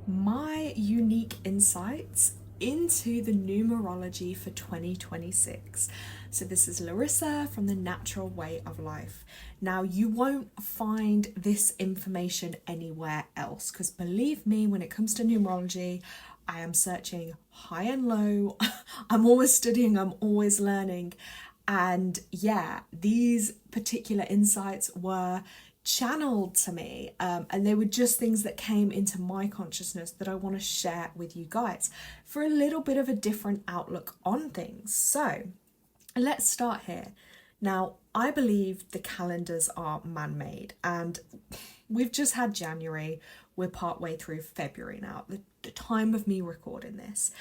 my unique insights into the numerology for 2026. So, this is Larissa from the Natural Way of Life. Now, you won't find this information anywhere else because believe me, when it comes to numerology, I am searching high and low. I'm always studying, I'm always learning. And yeah, these particular insights were channeled to me, and they were just things that came into my consciousness that I want to share with you guys for a little bit of a different outlook on things. So let's start here. Now, I believe the calendars are man-made, and we've just had January. We're partway through February now, the time of me recording this,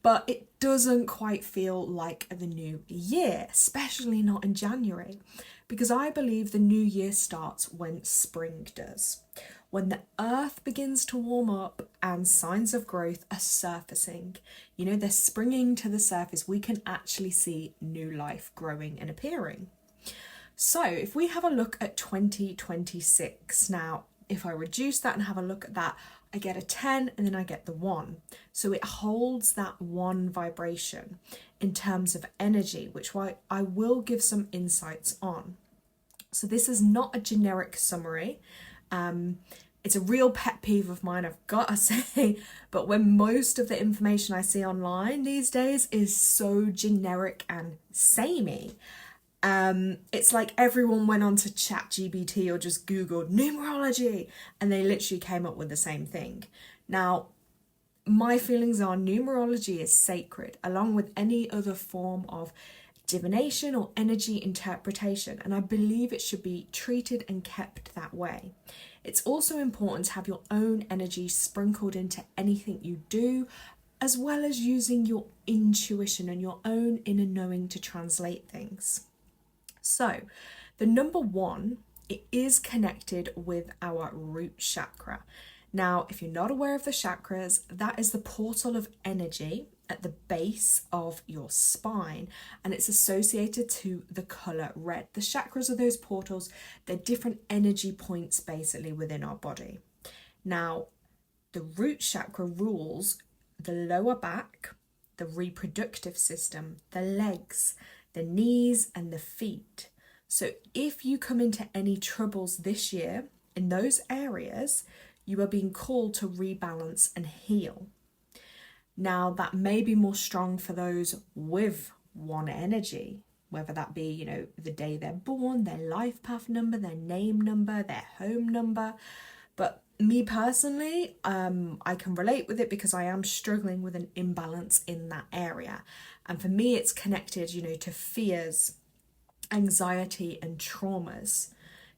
but it doesn't quite feel like the new year, especially not in January, because I believe the new year starts when spring does, when the earth begins to warm up and signs of growth are surfacing. You know, they're springing to the surface. We can actually see new life growing and appearing. So, if we have a look at 2026, now, if I reduce that and have a look at that, I get a 10 and then I get the 1. So it holds that 1 vibration in terms of energy, which I will give some insights on. So this is not a generic summary. It's a real pet peeve of mine, I've got to say, but when most of the information I see online these days is so generic and samey, it's like everyone went on to ChatGPT or just Googled numerology and they literally came up with the same thing. Now, my feelings are numerology is sacred, along with any other form of divination or energy interpretation, and I believe it should be treated and kept that way. It's also important to have your own energy sprinkled into anything you do, as well as using your intuition and your own inner knowing to translate things. So, the number 1, it is connected with our root chakra. Now, if you're not aware of the chakras, that is the portal of energy at the base of your spine, and it's associated to the color red. The chakras are those portals, they're different energy points basically within our body. Now, the root chakra rules the lower back, the reproductive system, the legs, the knees, and the feet. So if you come into any troubles this year in those areas, you are being called to rebalance and heal. Now, that may be more strong for those with 1 energy, whether that be, you know, the day they're born, their life path number, their name number, their home number. But me personally, I can relate with it because I am struggling with an imbalance in that area. And for me, it's connected, you know, to fears, anxiety, and traumas.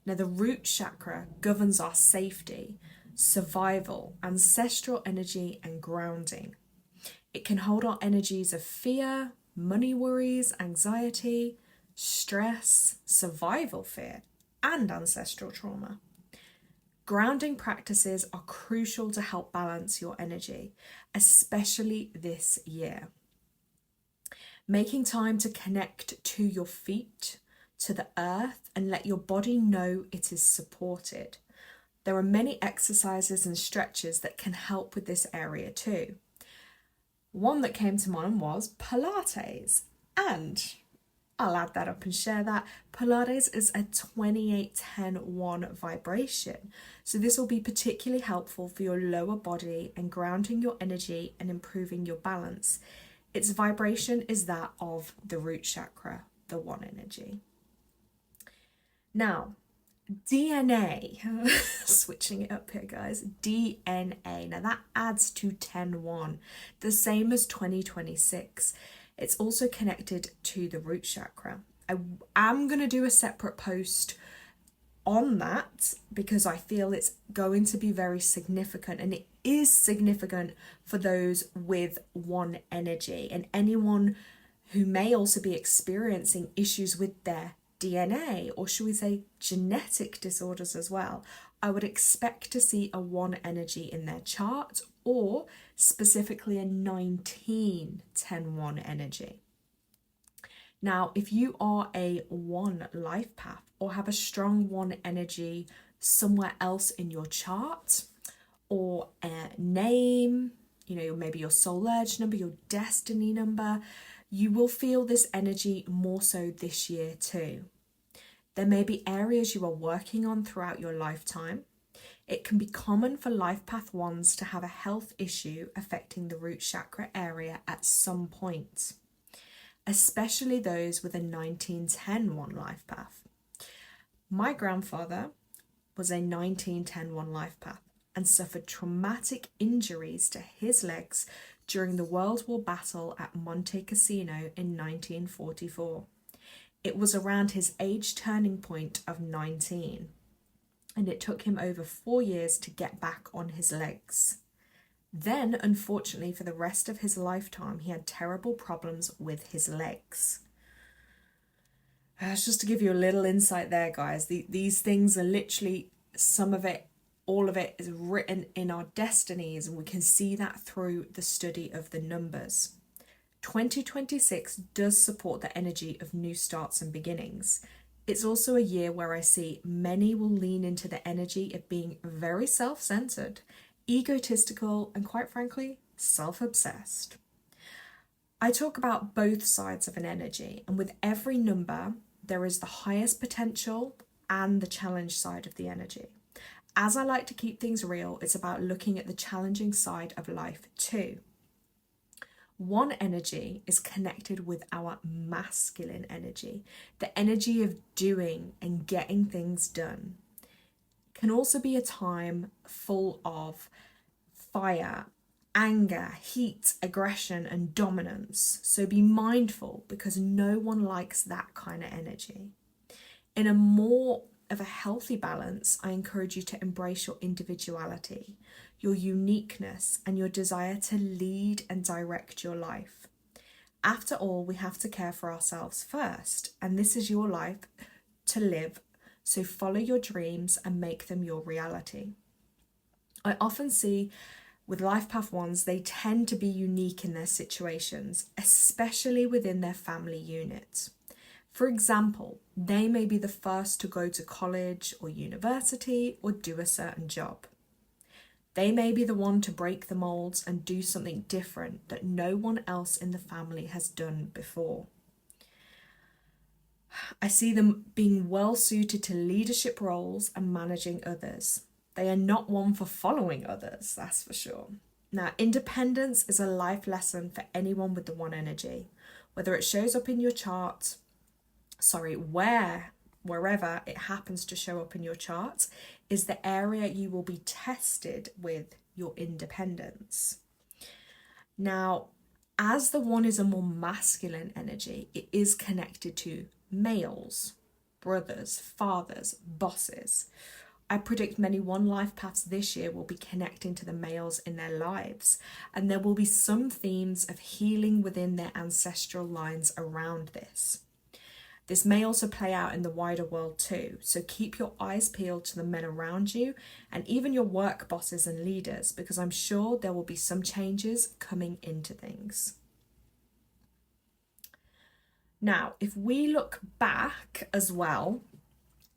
Now, the root chakra governs our safety, survival, ancestral energy, and grounding. It can hold our energies of fear, money worries, anxiety, stress, survival fear, and ancestral trauma. Grounding practices are crucial to help balance your energy, especially this year. Making time to connect to your feet, to the earth, and let your body know it is supported. There are many exercises and stretches that can help with this area too. One that came to mind was Pilates, and I'll add that up and share that. Pilates is a 28-10-1 vibration. So this will be particularly helpful for your lower body and grounding your energy and improving your balance. Its vibration is that of the root chakra, the 1 energy. Now, DNA, switching it up here guys, DNA, now that adds to 10-1, the same as 2026. It's also connected to the root chakra. I am going to do a separate post on that because I feel it's going to be very significant, and it is significant for those with 1 energy and anyone who may also be experiencing issues with their DNA, or should we say genetic disorders as well. I would expect to see a 1 energy in their chart, or specifically a 19-10-1 energy. Now, if you are a 1 life path or have a strong 1 energy somewhere else in your chart, or name, maybe your soul urge number, your destiny number. You will feel this energy more so this year too. There may be areas you are working on throughout your lifetime. It can be common for life path ones to have a health issue affecting the root chakra area at some point, especially those with a 1910-1 life path. My grandfather was a 1910-1 life path and suffered traumatic injuries to his legs during the World War battle at Monte Cassino in 1944. It was around his age turning point of 19, and it took him over 4 years to get back on his legs. Then, unfortunately, for the rest of his lifetime, he had terrible problems with his legs. Just to give you a little insight there, guys, these things are literally, some of it, all of it is written in our destinies, and we can see that through the study of the numbers. 2026 does support the energy of new starts and beginnings. It's also a year where I see many will lean into the energy of being very self-centered, egotistical, and quite frankly, self-obsessed. I talk about both sides of an energy, and with every number, there is the highest potential and the challenge side of the energy. As I like to keep things real, it's about looking at the challenging side of life too. 1 energy is connected with our masculine energy, the energy of doing and getting things done. It can also be a time full of fire, anger, heat, aggression, and dominance. So be mindful, because no one likes that kind of energy. In a more of a healthy balance, I encourage you to embrace your individuality, your uniqueness, and your desire to lead and direct your life. After all, we have to care for ourselves first, and this is your life to live, so follow your dreams and make them your reality. I often see with life path ones, they tend to be unique in their situations, especially within their family unit. For example, they may be the first to go to college or university or do a certain job. They may be the one to break the molds and do something different that no one else in the family has done before. I see them being well suited to leadership roles and managing others. They are not one for following others, that's for sure. Now, independence is a life lesson for anyone with the 1 energy, whether it shows up in your chart, wherever it happens to show up in your chart, is the area you will be tested with your independence. Now, as the 1 is a more masculine energy, it is connected to males, brothers, fathers, bosses. I predict many 1 life paths this year will be connecting to the males in their lives, and there will be some themes of healing within their ancestral lines around this. This may also play out in the wider world too, so keep your eyes peeled to the men around you and even your work bosses and leaders, because I'm sure there will be some changes coming into things. Now, if we look back as well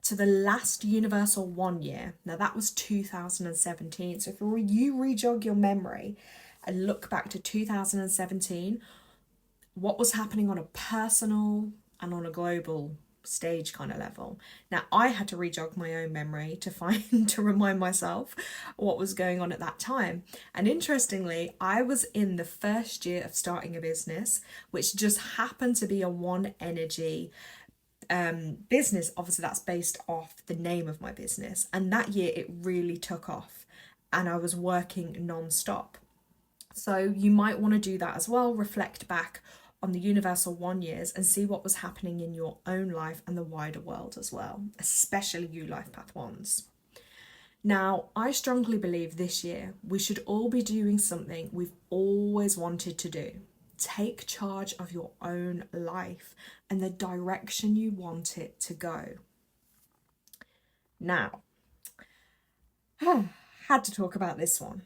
to the last universal 1 year, now that was 2017, so if you rejog your memory and look back to 2017, what was happening on a personal and on a global stage kind of level. Now, I had to rejog my own memory to remind myself what was going on at that time. And interestingly, I was in the first year of starting a business, which just happened to be a 1 energy business. Obviously, that's based off the name of my business. And that year it really took off and I was working non-stop. So you might want to do that as well. Reflect back on the universal 1 years and see what was happening in your own life and the wider world as well, especially you life path ones. Now, I strongly believe this year we should all be doing something we've always wanted to do. Take charge of your own life and the direction you want it to go. Now, had to talk about this one.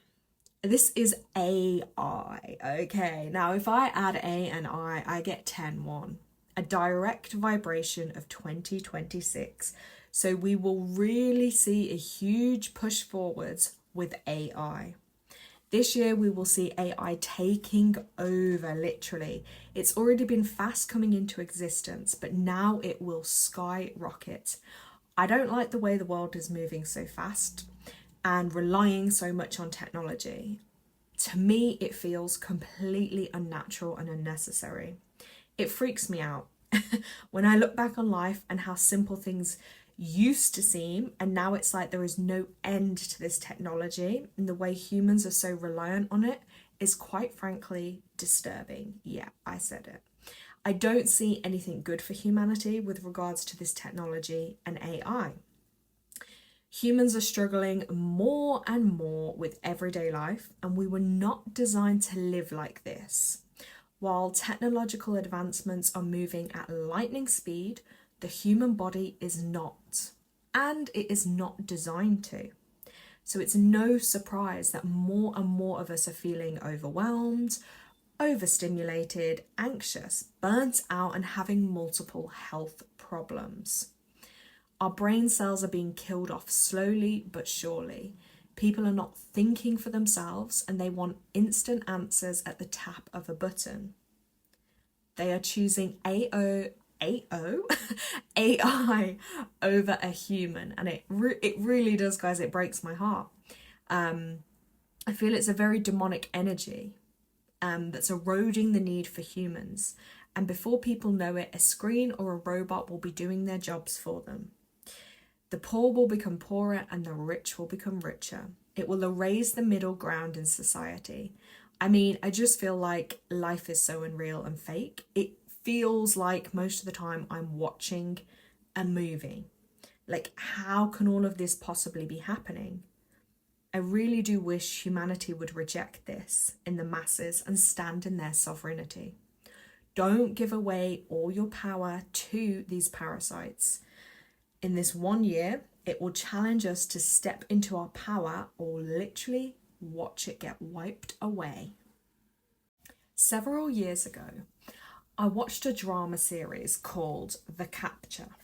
This is AI, okay? Now, if I add A and I get 10-1, a direct vibration of 2026. So we will really see a huge push forwards with AI. This year, we will see AI taking over, literally. It's already been fast coming into existence, but now it will skyrocket. I don't like the way the world is moving so fast and relying so much on technology. To me, it feels completely unnatural and unnecessary. It freaks me out when I look back on life and how simple things used to seem, and now it's like there is no end to this technology, and the way humans are so reliant on it is quite frankly disturbing. Yeah, I said it. I don't see anything good for humanity with regards to this technology and AI. Humans are struggling more and more with everyday life, and we were not designed to live like this. While technological advancements are moving at lightning speed, the human body is not, and it is not designed to. So it's no surprise that more and more of us are feeling overwhelmed, overstimulated, anxious, burnt out, and having multiple health problems. Our brain cells are being killed off slowly but surely. People are not thinking for themselves, and they want instant answers at the tap of a button. They are choosing AI over a human, and it really does, guys. It breaks my heart. I feel it's a very demonic energy that's eroding the need for humans, and before people know it, a screen or a robot will be doing their jobs for them. The poor will become poorer and the rich will become richer. It will erase the middle ground in society. I mean, I just feel like life is so unreal and fake. It feels like most of the time I'm watching a movie. Like, how can all of this possibly be happening? I really do wish humanity would reject this in the masses and stand in their sovereignty. Don't give away all your power to these parasites. In this 1 year, it will challenge us to step into our power or literally watch it get wiped away. Several years ago, I watched a drama series called The Capture.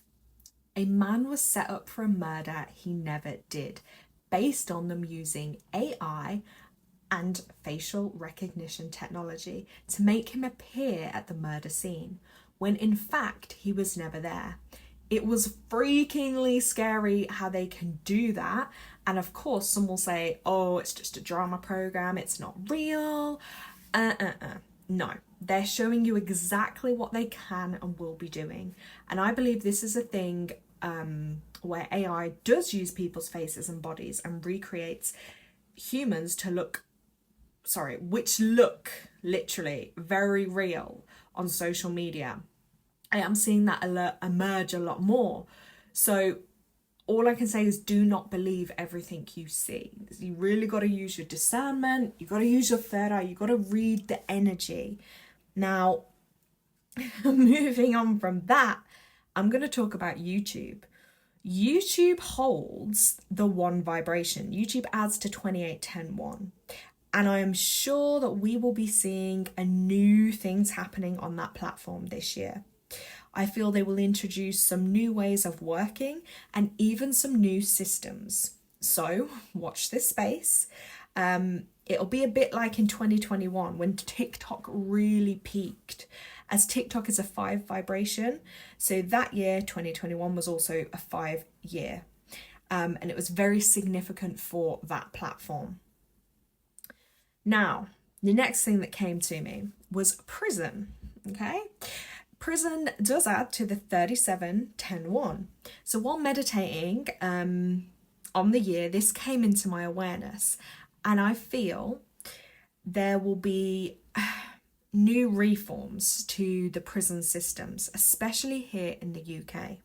A man was set up for a murder he never did, based on them using AI and facial recognition technology to make him appear at the murder scene, when in fact he was never there. It was freakingly scary how they can do that. And of course, some will say, oh, it's just a drama program, it's not real. No, they're showing you exactly what they can and will be doing. And I believe this is a thing where AI does use people's faces and bodies and recreates humans to which look literally very real on social media. I am seeing that emerge a lot more. So all I can say is do not believe everything you see. You really got to use your discernment. You got to use your third eye. You got to read the energy. Now, moving on from that, I'm going to talk about YouTube. YouTube holds the one vibration. YouTube adds to 2810-1. And I am sure that we will be seeing a new things happening on that platform this year. I feel they will introduce some new ways of working and even some new systems. So watch this space. It'll be a bit like in 2021 when TikTok really peaked, as TikTok is a 5 vibration. So that year, 2021, was also a 5 year. And it was very significant for that platform. Now, the next thing that came to me was prison, okay? Prison does add to the 37-10-1. So while meditating on the year, this came into my awareness, and I feel there will be new reforms to the prison systems, especially here in the UK.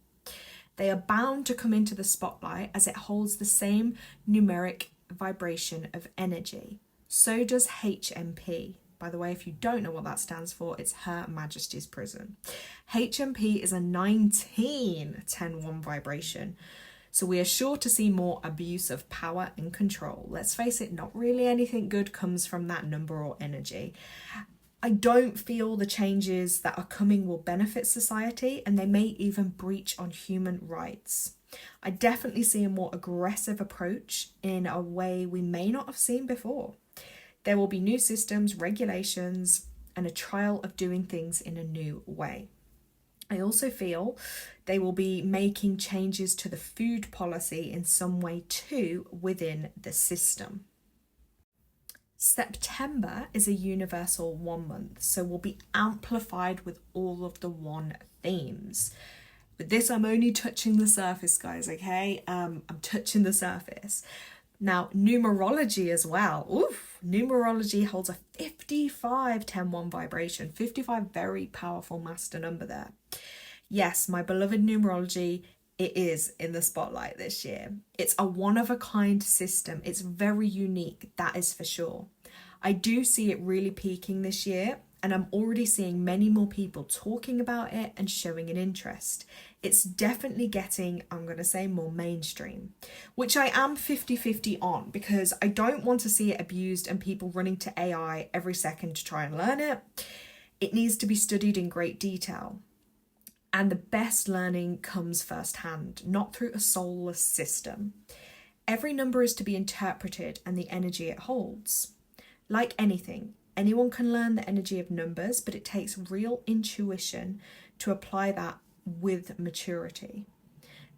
They are bound to come into the spotlight as it holds the same numeric vibration of energy. So does HMP. By the way, if you don't know what that stands for, it's Her Majesty's Prison. HMP is a 19-10-1 vibration. So we are sure to see more abuse of power and control. Let's face it, not really anything good comes from that number or energy. I don't feel the changes that are coming will benefit society, and they may even breach on human rights. I definitely see a more aggressive approach in a way we may not have seen before. There will be new systems, regulations, and a trial of doing things in a new way. I also feel they will be making changes to the food policy in some way too within the system. September is a universal 1 month, so will be amplified with all of the one themes. With this, I'm only touching the surface, guys, okay? I'm touching the surface. Now, numerology as well. Oof, numerology holds a 55 10-1 vibration. 55, very powerful master number there. Yes, my beloved numerology, it is in the spotlight this year. It's a one-of-a-kind system. It's very unique, that is for sure. I do see it really peaking this year, and I'm already seeing many more people talking about it and showing an interest. It's definitely getting, I'm going to say, more mainstream, which I am 50-50 on, because I don't want to see it abused and people running to AI every second to try and learn it. It needs to be studied in great detail. And the best learning comes firsthand, not through a soulless system. Every number is to be interpreted and the energy it holds. Like anything, anyone can learn the energy of numbers, but it takes real intuition to apply that with maturity.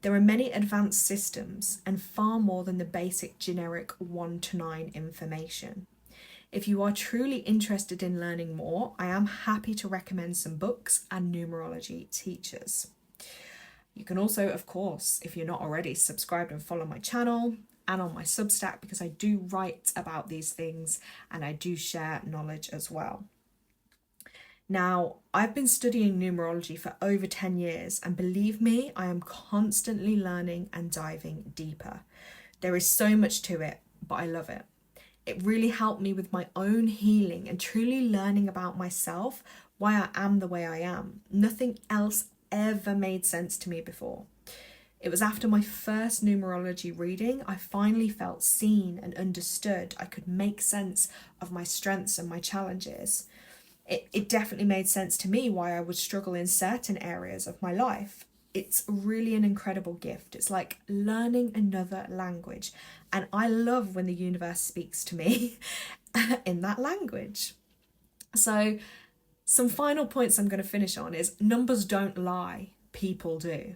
There are many advanced systems and far more than the basic generic 1 to 9 information. If you are truly interested in learning more, I am happy to recommend some books and numerology teachers. You can also, of course, if you're not already, subscribe and follow my channel and on my Substack, because I do write about these things and I do share knowledge as well. Now, I've been studying numerology for over 10 years, and believe me, I am constantly learning and diving deeper. There is so much to it, but I love it. It really helped me with my own healing and truly learning about myself, why I am the way I am. Nothing else ever made sense to me before. It was after my first numerology reading, I finally felt seen and understood. I could make sense of my strengths and my challenges. It definitely made sense to me why I would struggle in certain areas of my life. It's really an incredible gift. It's like learning another language. And I love when the universe speaks to me in that language. So some final points I'm going to finish on is numbers don't lie, people do.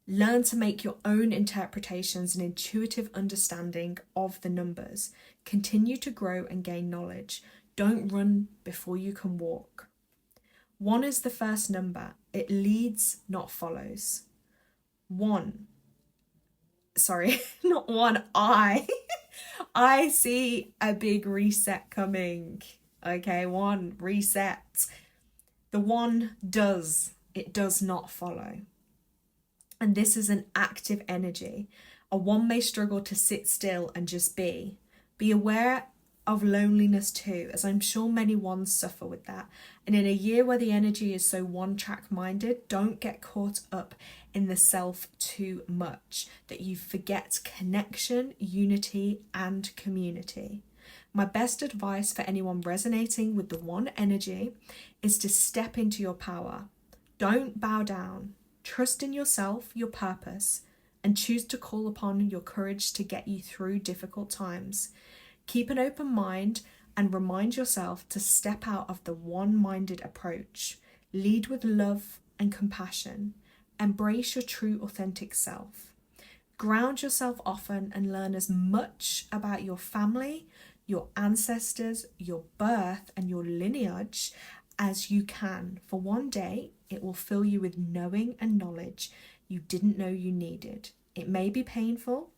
Learn to make your own interpretations and intuitive understanding of the numbers. Continue to grow and gain knowledge. Don't run before you can walk. 1 is the first number. It leads, not follows. Not one. I see a big reset coming. Okay, 1, reset. The 1 does. It does not follow. And this is an active energy. A 1 may struggle to sit still and just be. Be aware of loneliness too, as I'm sure many 1s suffer with that. And in a year where the energy is so one-track minded, don't get caught up in the self too much that you forget connection, unity, and community. My best advice for anyone resonating with the 1 energy is to step into your power. Don't bow down. Trust in yourself, your purpose, and choose to call upon your courage to get you through difficult times. Keep an open mind and remind yourself to step out of the one-minded approach. Lead with love and compassion. Embrace your true, authentic self. Ground yourself often and learn as much about your family, your ancestors, your birth, and your lineage as you can. For one day, it will fill you with knowing and knowledge you didn't know you needed. It may be painful,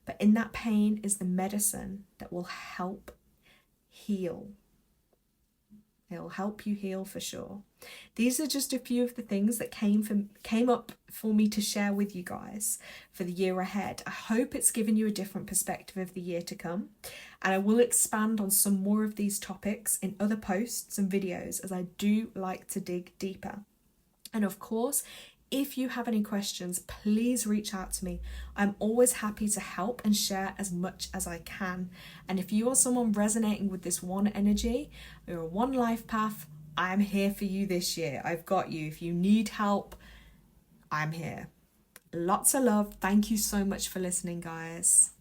but in that pain is the medicine that will help heal. It'll help you heal for sure. These are just a few of the things that came up for me to share with you guys for the year ahead. I hope it's given you a different perspective of the year to come. And I will expand on some more of these topics in other posts and videos, as I do like to dig deeper. And of course, if you have any questions, please reach out to me. I'm always happy to help and share as much as I can. And if you are someone resonating with this 1 energy, or a 1 life path, I'm here for you this year. I've got you. If you need help, I'm here. Lots of love. Thank you so much for listening, guys.